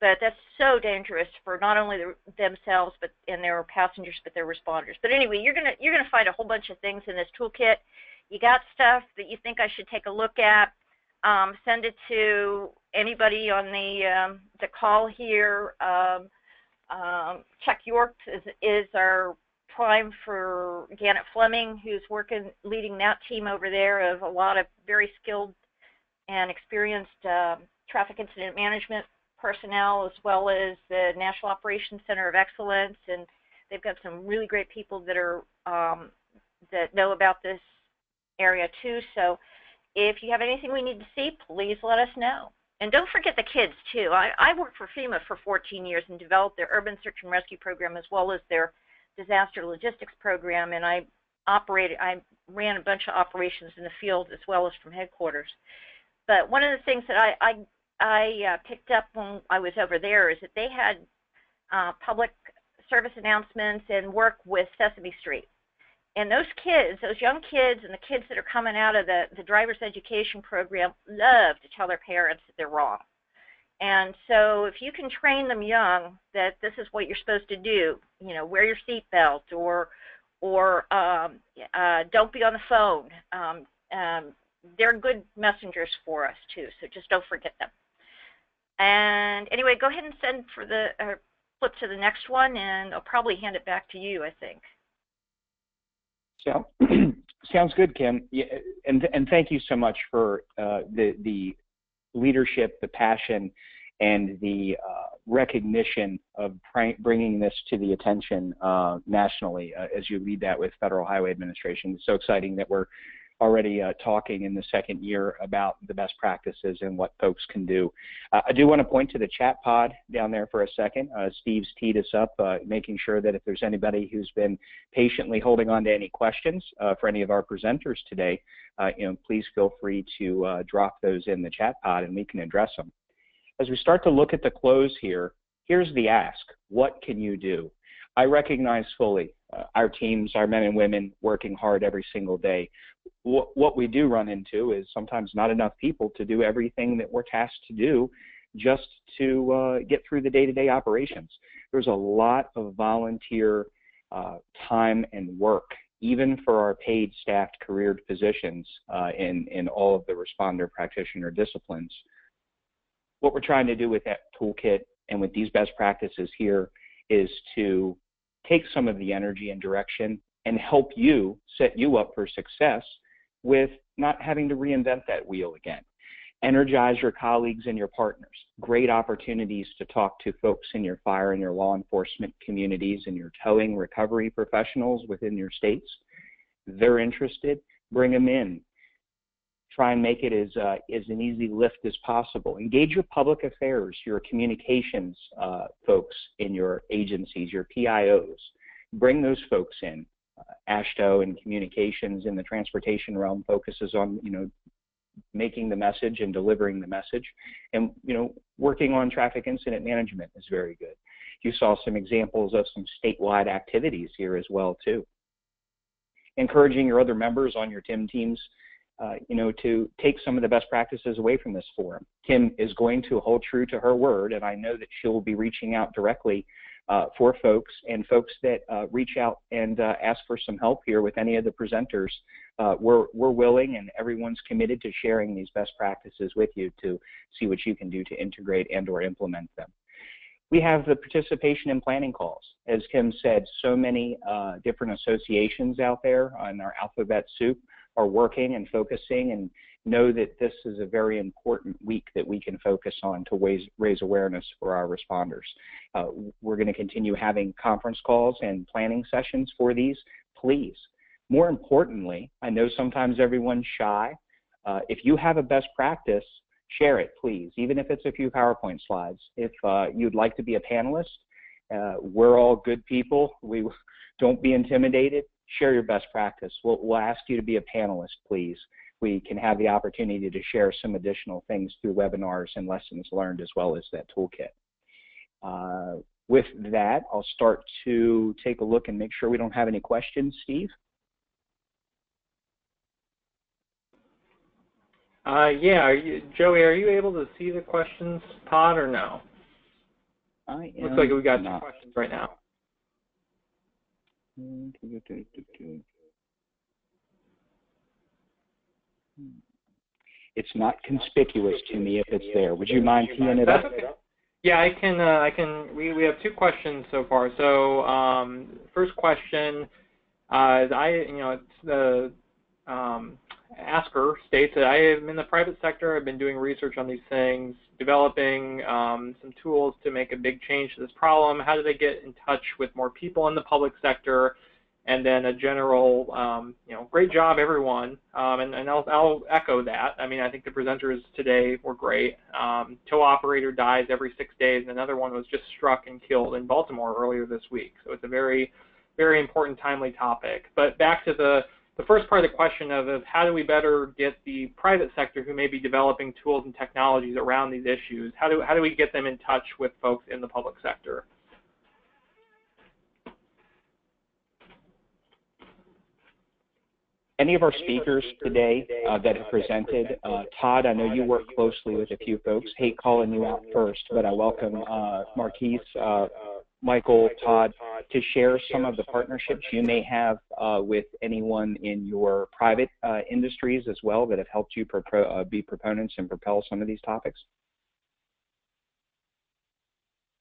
But that's so dangerous for not only themselves and their passengers, but their responders. But anyway, you're gonna find a whole bunch of things in this toolkit. You got stuff that you think I should take a look at. Send it to anybody on the call here. Chuck York is our prime for Gannett Fleming, who's leading that team over there of a lot of very skilled and experienced traffic incident management personnel, as well as the National Operations Center of Excellence, and they've got some really great people that are that know about this area too. So if you have anything we need to see, please let us know. And don't forget the kids too. I worked for FEMA for 14 years and developed their urban search and rescue program as well as their disaster logistics program, and I ran a bunch of operations in the field as well as from headquarters. But one of the things that I picked up when I was over there is that they had public service announcements and work with Sesame Street. And those kids, those young kids and the kids that are coming out of the driver's education program love to tell their parents that they're wrong. And so if you can train them young that this is what you're supposed to do, you know, wear your seatbelt or don't be on the phone. They're good messengers for us too, so just don't forget them. And anyway, go ahead and send for flip to the next one, and I'll probably hand it back to you, I think. So, sounds good, Kim. Yeah, and thank you so much for the leadership, the passion, and the recognition of bringing this to the attention nationally as you lead that with Federal Highway Administration. It's so exciting that we're already talking in the second year about the best practices and what folks can do. I do want to point to the chat pod down there for a second. Steve's teed us up, making sure that if there's anybody who's been patiently holding on to any questions for any of our presenters today, please feel free to drop those in the chat pod and we can address them. As we start to look at the close here, here's the ask. What can you do? I recognize fully our teams, our men and women working hard every single day. What we do run into is sometimes not enough people to do everything that we're tasked to do just to get through the day-to-day operations. There's a lot of volunteer time and work, even for our paid staffed careered positions in all of the responder practitioner disciplines. What we're trying to do with that toolkit and with these best practices here is to take some of the energy and direction and help you, set you up for success with not having to reinvent that wheel again. Energize your colleagues and your partners. Great opportunities to talk to folks in your fire and your law enforcement communities and your towing recovery professionals within your states. They're interested, bring them in. Try and make it as an easy lift as possible. Engage your public affairs, your communications folks in your agencies, your PIOs. Bring those folks in. AASHTO and communications in the transportation realm focuses on, making the message and delivering the message. And, working on traffic incident management is very good. You saw some examples of some statewide activities here as well, too. Encouraging your other members on your TIM teams to take some of the best practices away from this forum. Kim is going to hold true to her word, and I know that she'll be reaching out directly for folks, and folks that reach out and ask for some help here with any of the presenters. We're willing, and everyone's committed to sharing these best practices with you to see what you can do to integrate and or implement them. We have the participation in planning calls. As Kim said, so many different associations out there on our alphabet soup are working and focusing, and know that this is a very important week that we can focus on to raise awareness for our responders. We're going to continue having conference calls and planning sessions for these. Please, more importantly, I know sometimes everyone's shy. If you have a best practice, share it, please, even if it's a few PowerPoint slides. If you'd like to be a panelist, we're all good people. Don't be intimidated. Share your best practice. We'll ask you to be a panelist, please. We can have the opportunity to share some additional things through webinars and lessons learned, as well as that toolkit. With that, I'll start to take a look and make sure we don't have any questions. Steve? Yeah, Joey, are you able to see the questions pod or no? I am. Looks like we got some questions right now. It's not conspicuous to me if it's there. Would you mind teeing it up? That's okay. Yeah, I can. We have two questions so far. So first question is it's the asker states that I am in the private sector. I've been doing research on these things, developing some tools to make a big change to this problem. How do they get in touch with more people in the public sector? And then a general, great job, everyone. And I'll echo that. I mean, I think the presenters today were great. Tow operator dies every 6 days, and another one was just struck and killed in Baltimore earlier this week. So it's a very, very important, timely topic. But back to the first part of the question of how do we better get the private sector who may be developing tools and technologies around these issues, how do we get them in touch with folks in the public sector? Any of our speakers today that have presented, Todd, I know you work closely with a few folks. Hate calling you out first, but I welcome Marquise, Michael, Todd, to share some of the partnerships you may have with anyone in your private industries as well that have helped you be proponents and propel some of these topics.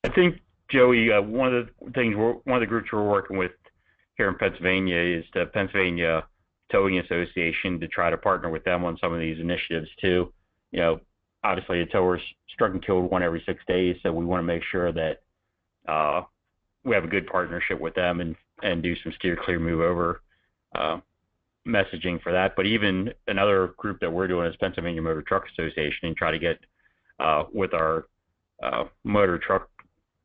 I think, Joey, one of the groups we're working with here in Pennsylvania is the Pennsylvania Towing Association, to try to partner with them on some of these initiatives too. Obviously a tower's struck and killed one every 6 days, so we want to make sure that we have a good partnership with them and do some steer clear move over messaging for that. But even another group that we're doing is Pennsylvania Motor Truck Association, and try to get with our motor truck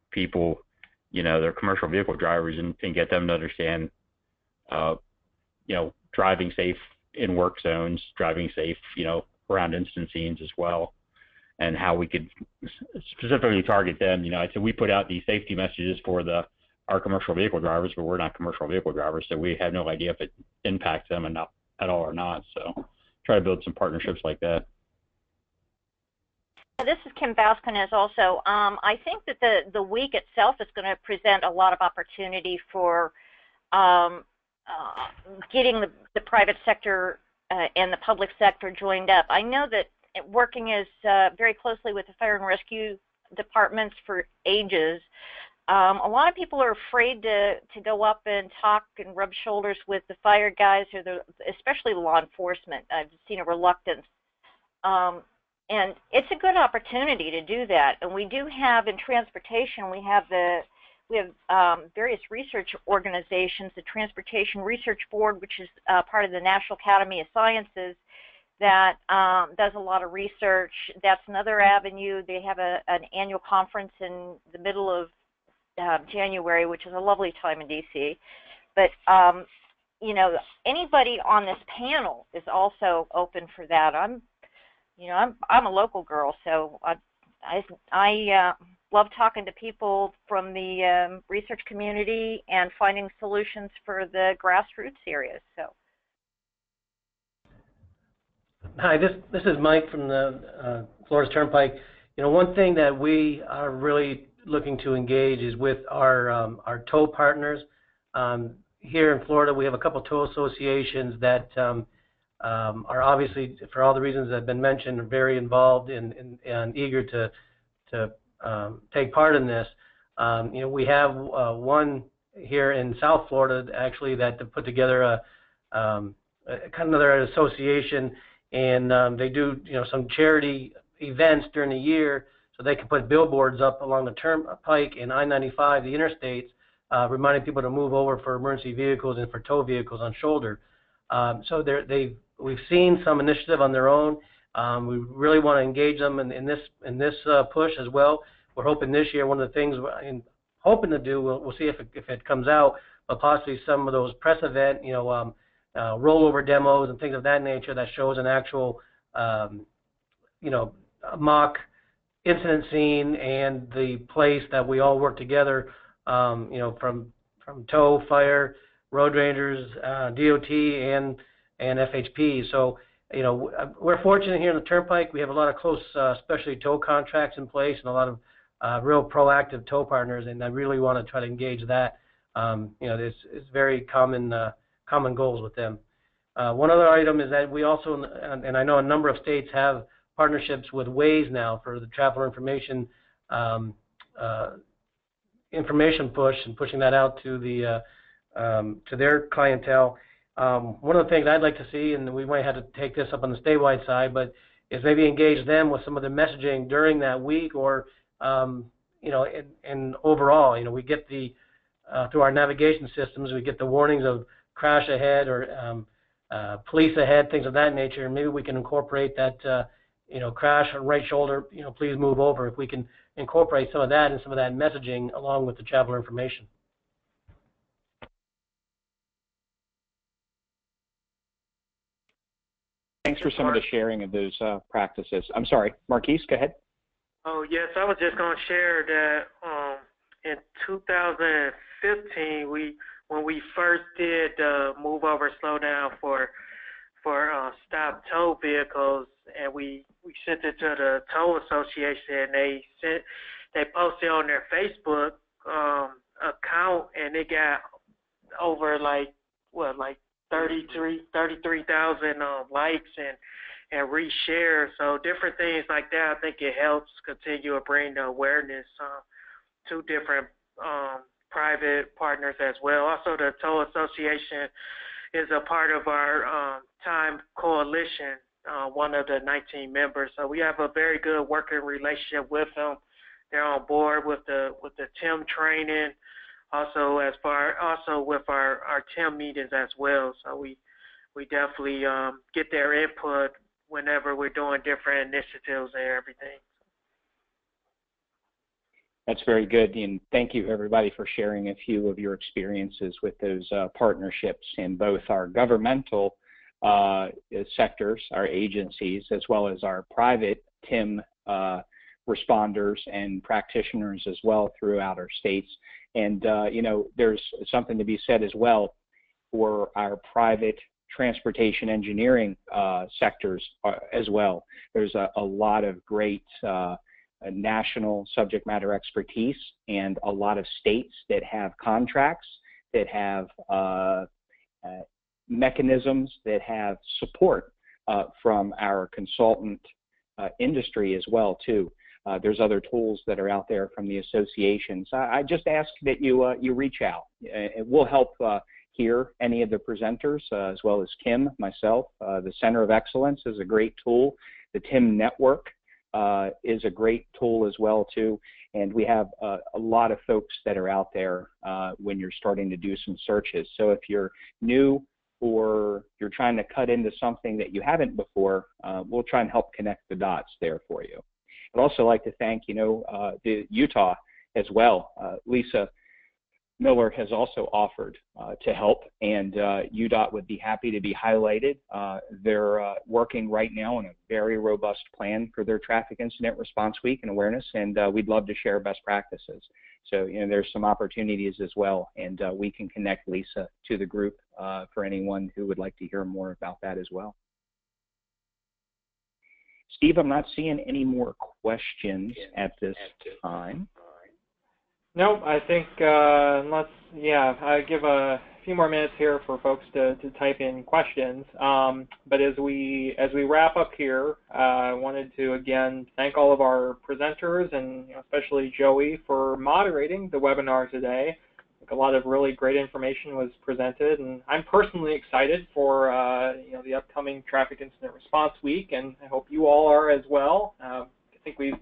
people, their commercial vehicle drivers, and get them to understand driving safe in work zones, driving safe, around incident scenes as well, and how we could specifically target them. I said we put out these safety messages for our commercial vehicle drivers, but we're not commercial vehicle drivers, so we have no idea if it impacts them and not at all or not. So try to build some partnerships like that. This is Kim Vasquez also. I think that the week itself is going to present a lot of opportunity for getting the private sector and the public sector joined up. I know that working very closely with the fire and rescue departments for ages, a lot of people are afraid to go up and talk and rub shoulders with the fire guys, or especially law enforcement. I've seen a reluctance. And it's a good opportunity to do that. And we do have in transportation, we have various research organizations, the Transportation Research Board, which is part of the National Academy of Sciences, that does a lot of research. That's another avenue. They have an annual conference in the middle of January, which is a lovely time in DC. But anybody on this panel is also open for that. I'm a local girl, so I love talking to people from the research community and finding solutions for the grassroots areas. So, hi, this is Mike from the Florida Turnpike. One thing that we are really looking to engage is with our tow partners. Here in Florida, we have a couple tow associations that are obviously, for all the reasons that have been mentioned, very involved and eager to take part in this. We have one here in South Florida actually that put together a kind of another association, and they do some charity events during the year, so they can put billboards up along the turnpike and I-95, the interstates, reminding people to move over for emergency vehicles and for tow vehicles on shoulder. So we've seen some initiative on their own. We really want to engage them in this push as well. We're hoping this year, one of the things I'm hoping to do, we'll see if it comes out, but possibly some of those press event, rollover demos and things of that nature that shows an actual, mock incident scene and the place that we all work together, from tow, fire, road rangers, DOT, and FHP. So, we're fortunate here in the Turnpike. We have a lot of close specialty tow contracts in place and a lot of real proactive tow partners, and I really want to try to engage that. It's very common goals with them. One other item is that we also, and I know a number of states have partnerships with Waze now for the traveler information push and pushing that out to their clientele. One of the things I'd like to see, and we might have to take this up on the statewide side, but is maybe engage them with some of the messaging during that week, or and overall, we get through our navigation systems, we get the warnings of crash ahead or police ahead, things of that nature, and maybe we can incorporate that, crash on right shoulder, please move over. If we can incorporate some of that and some of that messaging along with the traveler information. Thanks for some of the sharing of those practices. I'm sorry, Marquise, go ahead. Oh, yes, I was just going to share that in 2015, when we first did move over, slow down for stop tow vehicles, and we sent it to the tow association, and they posted on their Facebook account, and it got over 33,000 likes and reshare. So different things like that, I think it helps continue to bring the awareness to different private partners as well. Also, the Tow Association is a part of our Time Coalition, one of the 19 members. So we have a very good working relationship with them. They're on board with the TIM training, also with our TIM meetings as well. So we definitely get their input whenever we're doing different initiatives and everything. That's very good, and thank you everybody for sharing a few of your experiences with those partnerships in both our governmental sectors, our agencies, as well as our private TIM responders and practitioners as well throughout our states. And there's something to be said as well for our private transportation engineering sectors as well. There's a lot of great national subject matter expertise, and a lot of states that have contracts, that have mechanisms, that have support from our consultant industry as well too. There's other tools that are out there from the associations. I just ask that you reach out. It will help hear any of the presenters, as well as Kim, myself. The Center of Excellence is a great tool. The TIM Network is a great tool as well too. And we have a lot of folks that are out there when you're starting to do some searches. So if you're new or you're trying to cut into something that you haven't before, we'll try and help connect the dots there for you. I'd also like to thank, the Utah as well. Lisa Miller has also offered to help, and UDOT would be happy to be highlighted. They're working right now on a very robust plan for their Traffic Incident Response Week and awareness, and we'd love to share best practices. So, there's some opportunities as well, and we can connect Lisa to the group for anyone who would like to hear more about that as well. Steve, I'm not seeing any more questions at this time. Nope, I think I give a few few more minutes here for folks to type in questions. But as we wrap up here, I wanted to again thank all of our presenters and especially Joey for moderating the webinar today. I think a lot of really great information was presented, and I'm personally excited for the upcoming Traffic Incident Response Week, and I hope you all are as well. I think we've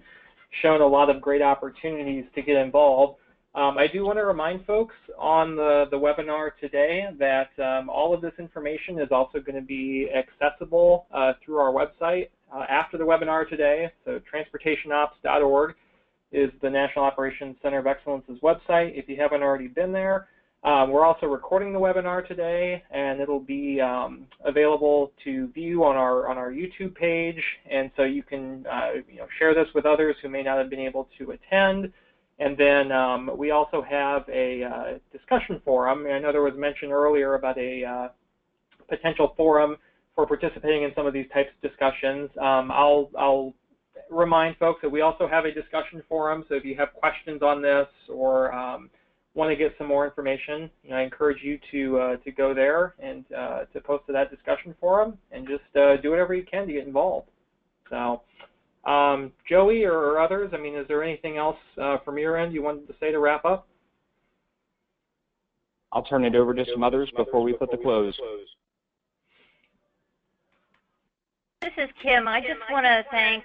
shown a lot of great opportunities to get involved. I do want to remind folks on the webinar today that all of this information is also going to be accessible through our website after the webinar today. So transportationops.org is the National Operations Center of Excellence's website if you haven't already been there. We're also recording the webinar today, and it'll be available to view on our YouTube page, and so you can share this with others who may not have been able to attend. And then we also have a discussion forum. I know there was mention earlier about a potential forum for participating in some of these types of discussions. I'll remind folks that we also have a discussion forum, so if you have questions on this or want to get some more information, I encourage you to go there and to post to that discussion forum and just do whatever you can to get involved. So. Joey or others, is there anything else from your end you wanted to say to wrap up? I'll turn it over to some others before we put the close. This is Kim. I just want to thank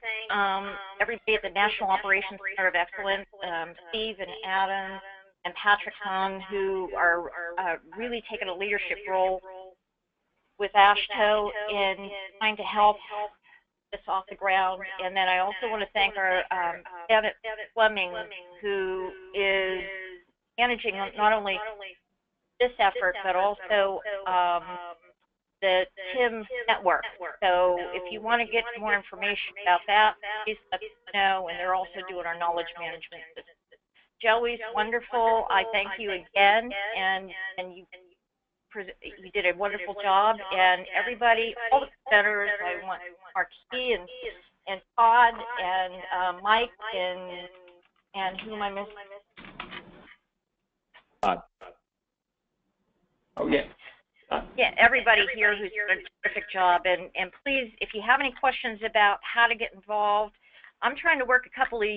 everybody at the National Operations Center of Excellence, Steve and Adam and Patrick Hung, who are really taking a leadership role with AASHTO in trying to help this off the ground. And then I also want to thank our Janet Fleming, who is managing not only this effort, but also the TIM network. So if you want to get more information about that, please let us know. And they're also doing our knowledge management system. Joey's wonderful. I thank you again, and you did a wonderful job. And everybody, all the presenters, I want Marquis and Todd and Mike and who am I missing? Todd. Oh, yeah. Yeah, everybody here who's done a terrific job. And please, if you have any questions about how to get involved, I'm trying to work a couple of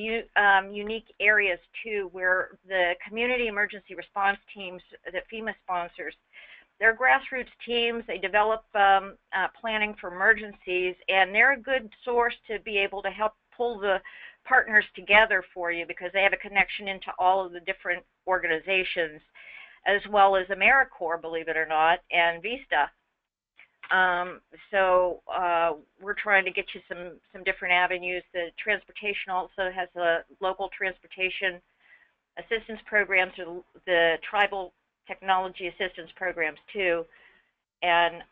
unique areas too, where the community emergency response teams that FEMA sponsors, they're grassroots teams. They develop planning for emergencies, and they're a good source to be able to help pull the partners together for you, because they have a connection into all of the different organizations, as well as AmeriCorps, believe it or not, and Vista. So we're trying to get you some different avenues. The transportation also has a local transportation assistance programs, or the tribal technology assistance programs too. And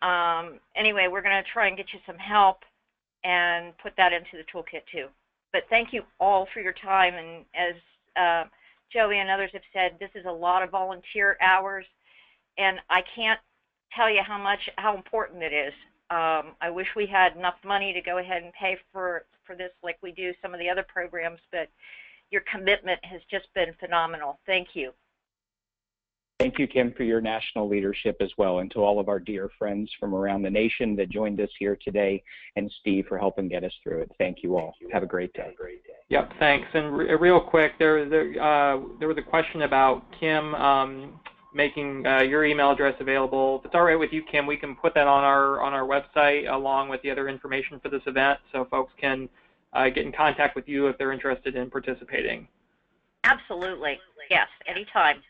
anyway, we're going to try and get you some help and put that into the toolkit too. But thank you all for your time. And as Joey and others have said, this is a lot of volunteer hours, and I can't tell you how important it is. I wish we had enough money to go ahead and pay for this like we do some of the other programs, but your commitment has just been phenomenal. Thank you. Thank you, Kim, for your national leadership as well, and to all of our dear friends from around the nation that joined us here today, and Steve for helping get us through it. Thank you all. Have a great day. Yep, thanks. And real quick, there was a question about Kim making your email address available. If it's all right with you, Kim, we can put that on our website along with the other information for this event, so folks can get in contact with you if they're interested in participating. Absolutely. Yes, anytime.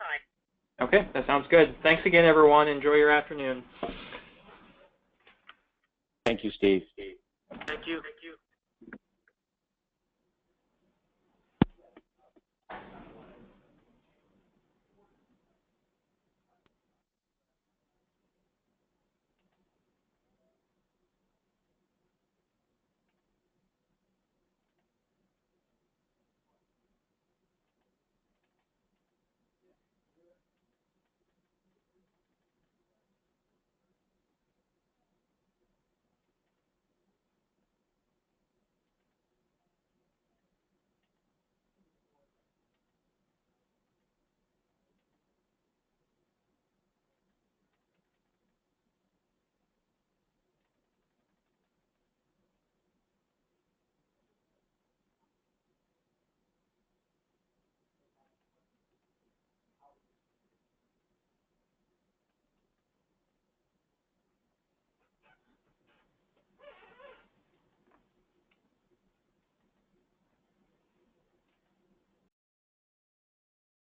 Okay, that sounds good. Thanks again, everyone. Enjoy your afternoon. Thank you, Steve. Thank you.